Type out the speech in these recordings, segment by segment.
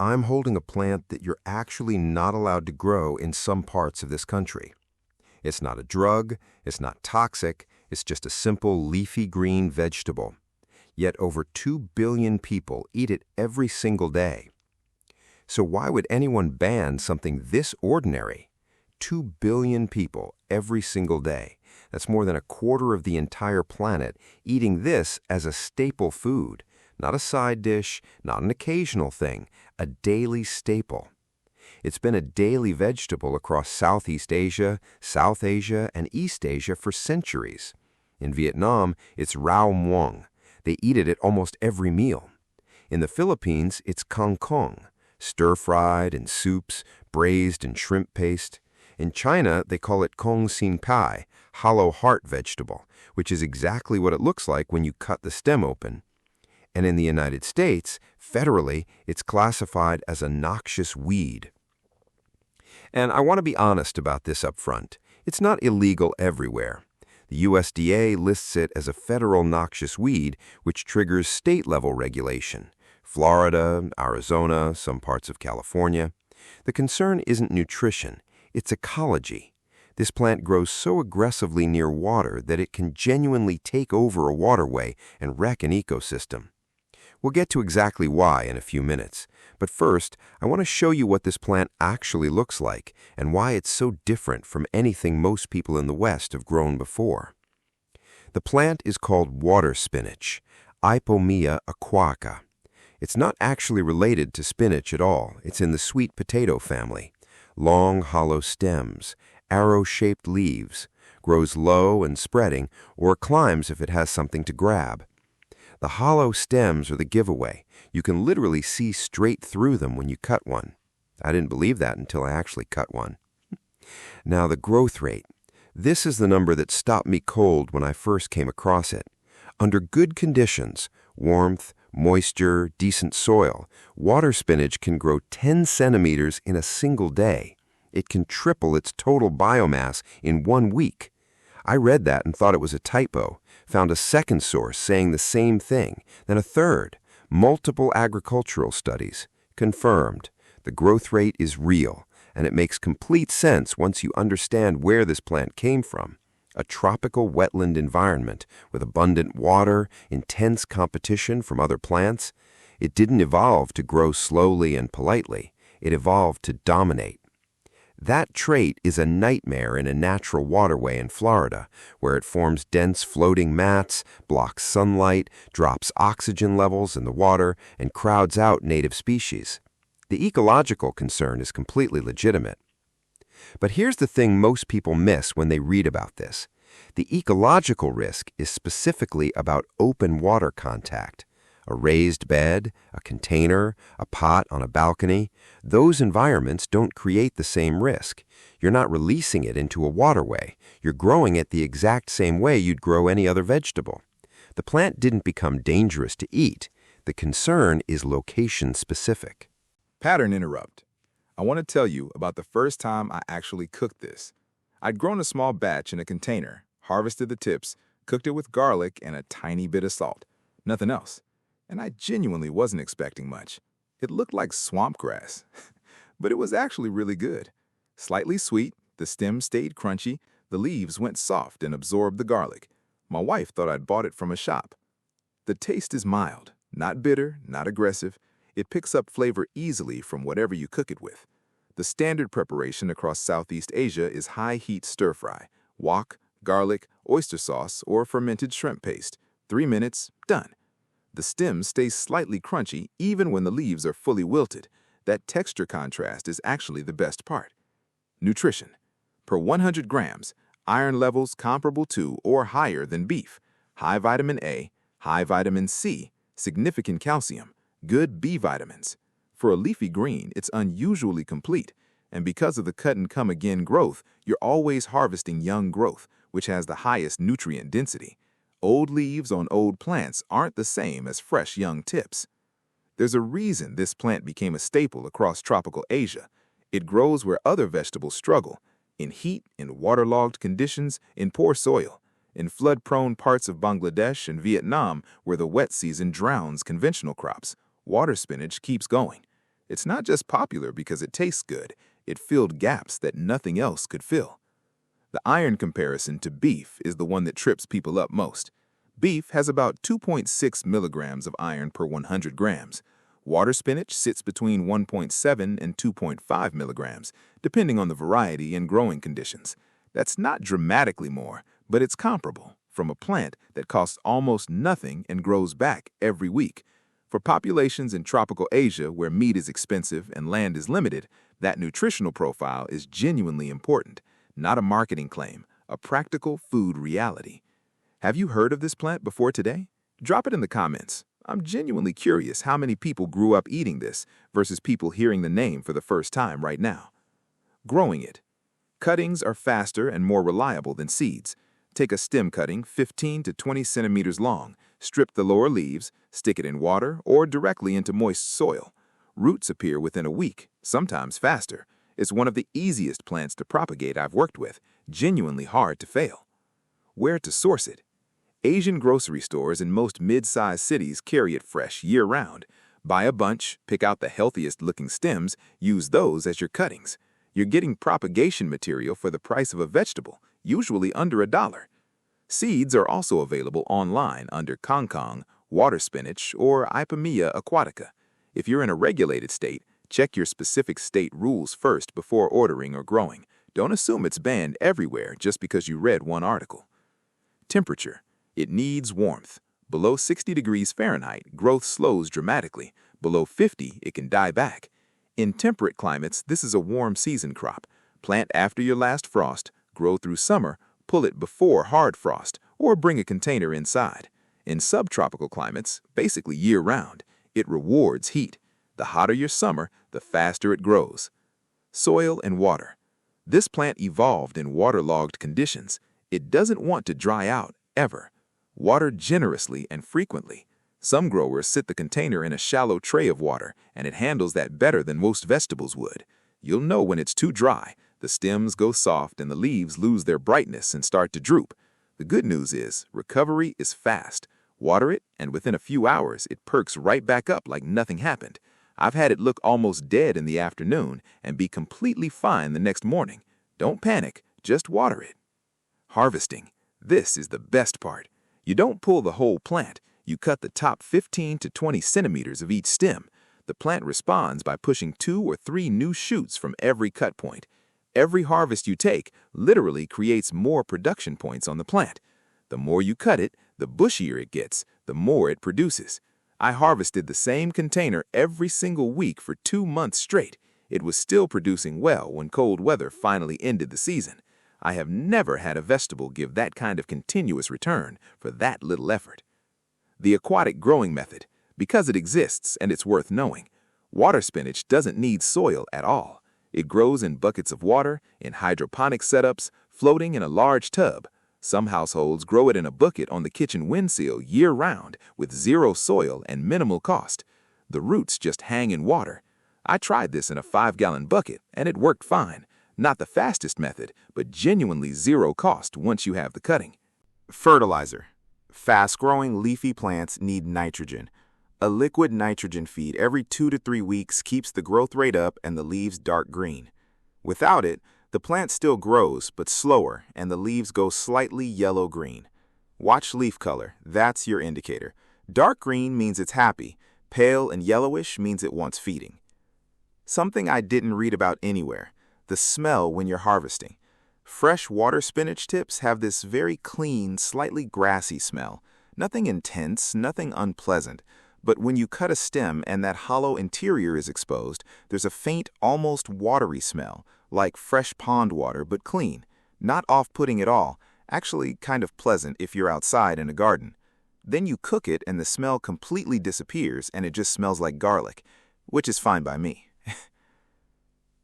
I'm holding a plant that you're actually not allowed to grow in some parts of this country. It's not a drug, it's not toxic, it's just a simple leafy green vegetable. Yet over 2 billion people eat it every single day. So why would anyone ban something this ordinary? 2 billion people every single day. That's more than a quarter of the entire planet eating this as a staple food. Not a side dish, not an occasional thing, a daily staple. It's been a daily vegetable across Southeast Asia, South Asia, and East Asia for centuries. In Vietnam, it's rau muong. They eat it at almost every meal. In the Philippines, it's kangkong, stir-fried in soups, braised in shrimp paste. In China, they call it kong xin kai, hollow heart vegetable, which is exactly what it looks like when you cut the stem open. And in the United States, federally, it's classified as a noxious weed. And I want to be honest about this up front. It's not illegal everywhere. The USDA lists it as a federal noxious weed, which triggers state-level regulation. Florida, Arizona, some parts of California. The concern isn't nutrition, it's ecology. This plant grows so aggressively near water that it can genuinely take over a waterway and wreck an ecosystem. We'll get to exactly why in a few minutes, but first, I want to show you what this plant actually looks like and why it's so different from anything most people in the West have grown before. The plant is called water spinach, Ipomea aquatica. It's not actually related to spinach at all. It's in the sweet potato family. Long, hollow stems, arrow-shaped leaves, grows low and spreading, or climbs if it has something to grab. The hollow stems are the giveaway. You can literally see straight through them when you cut one. I didn't believe that until I actually cut one. Now the growth rate. This is the number that stopped me cold when I first came across it. Under good conditions, warmth, moisture, decent soil, water spinach can grow 10 centimeters in a single day. It can triple its total biomass in 1 week. I read that and thought it was a typo, found a second source saying the same thing, then a third. Multiple agricultural studies. Confirmed. The growth rate is real, and it makes complete sense once you understand where this plant came from. A tropical wetland environment with abundant water, intense competition from other plants. It didn't evolve to grow slowly and politely. It evolved to dominate. That trait is a nightmare in a natural waterway in Florida, where it forms dense floating mats, blocks sunlight, drops oxygen levels in the water, and crowds out native species. The ecological concern is completely legitimate. But here's the thing most people miss when they read about this. The ecological risk is specifically about open water contact. A raised bed, a container, a pot on a balcony, those environments don't create the same risk. You're not releasing it into a waterway. You're growing it the exact same way you'd grow any other vegetable. The plant didn't become dangerous to eat. The concern is location-specific. Pattern interrupt. I want to tell you about the first time I actually cooked this. I'd grown a small batch in a container, harvested the tips, cooked it with garlic and a tiny bit of salt. Nothing else. And I genuinely wasn't expecting much. It looked like swamp grass, but it was actually really good. Slightly sweet, the stems stayed crunchy, the leaves went soft and absorbed the garlic. My wife thought I'd bought it from a shop. The taste is mild, not bitter, not aggressive. It picks up flavor easily from whatever you cook it with. The standard preparation across Southeast Asia is high-heat stir-fry, wok, garlic, oyster sauce, or fermented shrimp paste. 3 minutes, done. The stem stays slightly crunchy even when the leaves are fully wilted. That texture contrast is actually the best part. Nutrition. Per 100 grams, iron levels comparable to or higher than beef, high vitamin A, high vitamin C, significant calcium, good B vitamins. For a leafy green, it's unusually complete, and because of the cut-and-come-again growth, you're always harvesting young growth, which has the highest nutrient density. Old leaves on old plants aren't the same as fresh young tips. There's a reason this plant became a staple across tropical Asia. It grows where other vegetables struggle, in heat, in waterlogged conditions, in poor soil, in flood-prone parts of Bangladesh and Vietnam where the wet season drowns conventional crops. Water spinach keeps going. It's not just popular because it tastes good, it filled gaps that nothing else could fill. The iron comparison to beef is the one that trips people up most. Beef has about 2.6 milligrams of iron per 100 grams. Water spinach sits between 1.7 and 2.5 milligrams, depending on the variety and growing conditions. That's not dramatically more, but it's comparable, from a plant that costs almost nothing and grows back every week. For populations in tropical Asia where meat is expensive and land is limited, that nutritional profile is genuinely important, not a marketing claim, a practical food reality. Have you heard of this plant before today? Drop it in the comments. I'm genuinely curious how many people grew up eating this versus people hearing the name for the first time right now. Growing it. Cuttings are faster and more reliable than seeds. Take a stem cutting 15 to 20 centimeters long, strip the lower leaves, stick it in water or directly into moist soil. Roots appear within a week, sometimes faster. It's one of the easiest plants to propagate I've worked with, genuinely hard to fail. Where to source it? Asian grocery stores in most mid-sized cities carry it fresh year-round. Buy a bunch, pick out the healthiest-looking stems, use those as your cuttings. You're getting propagation material for the price of a vegetable, usually under $1. Seeds are also available online under kangkong, water spinach, or Ipomoea aquatica. If you're in a regulated state, check your specific state rules first before ordering or growing. Don't assume it's banned everywhere just because you read one article. Temperature. It needs warmth. Below 60 degrees Fahrenheit, growth slows dramatically. Below 50, it can die back. In temperate climates, this is a warm season crop. Plant after your last frost, grow through summer, pull it before hard frost, or bring a container inside. In subtropical climates, basically year-round, it rewards heat. The hotter your summer, the faster it grows. Soil and water. This plant evolved in waterlogged conditions. It doesn't want to dry out, ever. Water generously and frequently. Some growers sit the container in a shallow tray of water, and it handles that better than most vegetables would. You'll know when it's too dry. The stems go soft and the leaves lose their brightness and start to droop. The good news is, recovery is fast. Water it, and within a few hours, it perks right back up like nothing happened. I've had it look almost dead in the afternoon and be completely fine the next morning. Don't panic, just water it. Harvesting. This is the best part. You don't pull the whole plant. You cut the top 15 to 20 centimeters of each stem. The plant responds by pushing 2 or 3 new shoots from every cut point. Every harvest you take literally creates more production points on the plant. The more you cut it, the bushier it gets, the more it produces. I harvested the same container every single week for 2 months straight. It was still producing well when cold weather finally ended the season. I have never had a vegetable give that kind of continuous return for that little effort. The aquatic growing method. Because it exists and it's worth knowing. Water spinach doesn't need soil at all. It grows in buckets of water, in hydroponic setups, floating in a large tub. Some households grow it in a bucket on the kitchen windsill year-round with zero soil and minimal cost. The roots just hang in water. I tried this in a 5-gallon bucket and it worked fine. Not the fastest method, but genuinely zero cost once you have the cutting. Fertilizer. Fast-growing leafy plants need nitrogen. A liquid nitrogen feed every 2 to 3 weeks keeps the growth rate up and the leaves dark green. Without it, the plant still grows, but slower, and the leaves go slightly yellow-green. Watch leaf color. That's your indicator. Dark green means it's happy. Pale and yellowish means it wants feeding. Something I didn't read about anywhere. The smell when you're harvesting. Fresh water spinach tips have this very clean, slightly grassy smell. Nothing intense, nothing unpleasant. But when you cut a stem and that hollow interior is exposed, there's a faint, almost watery smell, like fresh pond water, but clean. Not off-putting at all, actually kind of pleasant if you're outside in a garden. Then you cook it and the smell completely disappears and it just smells like garlic, which is fine by me.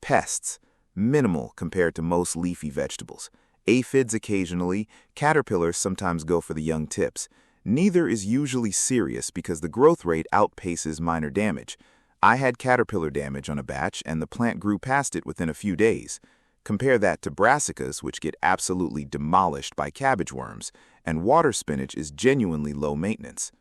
Pests. Minimal compared to most leafy vegetables. Aphids occasionally, caterpillars sometimes go for the young tips. Neither is usually serious because the growth rate outpaces minor damage. I had caterpillar damage on a batch and the plant grew past it within a few days. Compare that to brassicas, which get absolutely demolished by cabbage worms, and water spinach is genuinely low maintenance.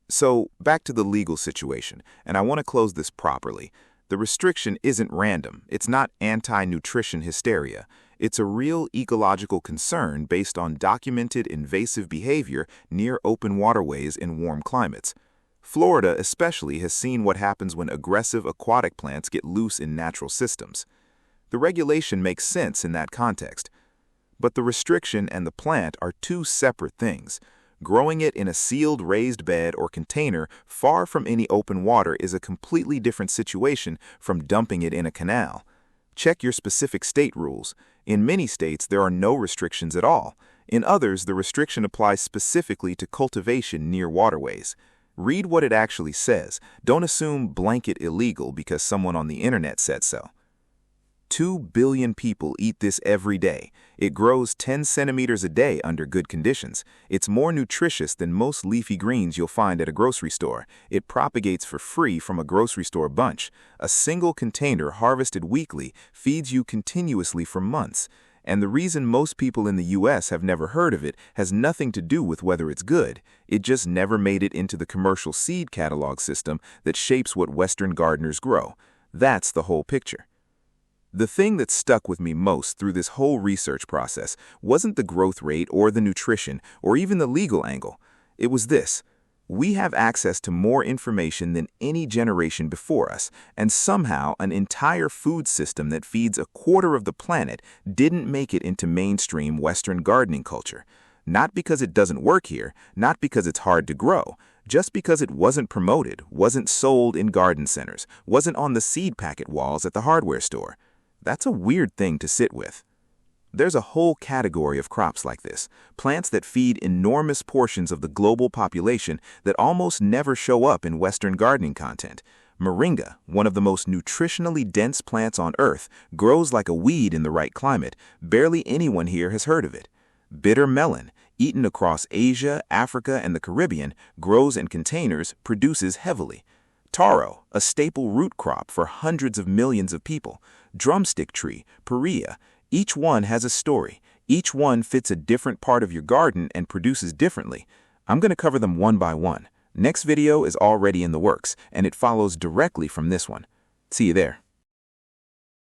So, back to the legal situation, and I want to close this properly. The restriction isn't random. It's not anti-nutrition hysteria. It's a real ecological concern based on documented invasive behavior near open waterways in warm climates. Florida especially has seen what happens when aggressive aquatic plants get loose in natural systems. The regulation makes sense in that context. But the restriction and the plant are two separate things. Growing it in a sealed raised bed or container far from any open water is a completely different situation from dumping it in a canal. Check your specific state rules. In many states, there are no restrictions at all. In others, the restriction applies specifically to cultivation near waterways. Read what it actually says. Don't assume blanket illegal because someone on the internet said so. 2 billion people eat this every day. It grows 10 centimeters a day under good conditions. It's more nutritious than most leafy greens you'll find at a grocery store. It propagates for free from a grocery store bunch. A single container harvested weekly feeds you continuously for months. And the reason most people in the US have never heard of it has nothing to do with whether it's good. It just never made it into the commercial seed catalog system that shapes what Western gardeners grow. That's the whole picture. The thing that stuck with me most through this whole research process wasn't the growth rate or the nutrition or even the legal angle. It was this. We have access to more information than any generation before us, and somehow an entire food system that feeds a quarter of the planet didn't make it into mainstream Western gardening culture. Not because it doesn't work here, not because it's hard to grow, just because it wasn't promoted, wasn't sold in garden centers, wasn't on the seed packet walls at the hardware store. That's a weird thing to sit with. There's a whole category of crops like this, plants that feed enormous portions of the global population that almost never show up in Western gardening content. Moringa, one of the most nutritionally dense plants on Earth, grows like a weed in the right climate. Barely anyone here has heard of it. Bitter melon, eaten across Asia, Africa, and the Caribbean, grows in containers, produces heavily. Taro, a staple root crop for hundreds of millions of people. Drumstick tree, perea, each one has a story. Each one fits a different part of your garden and produces differently. I'm going to cover them one by one. Next video is already in the works, and it follows directly from this one. See you there.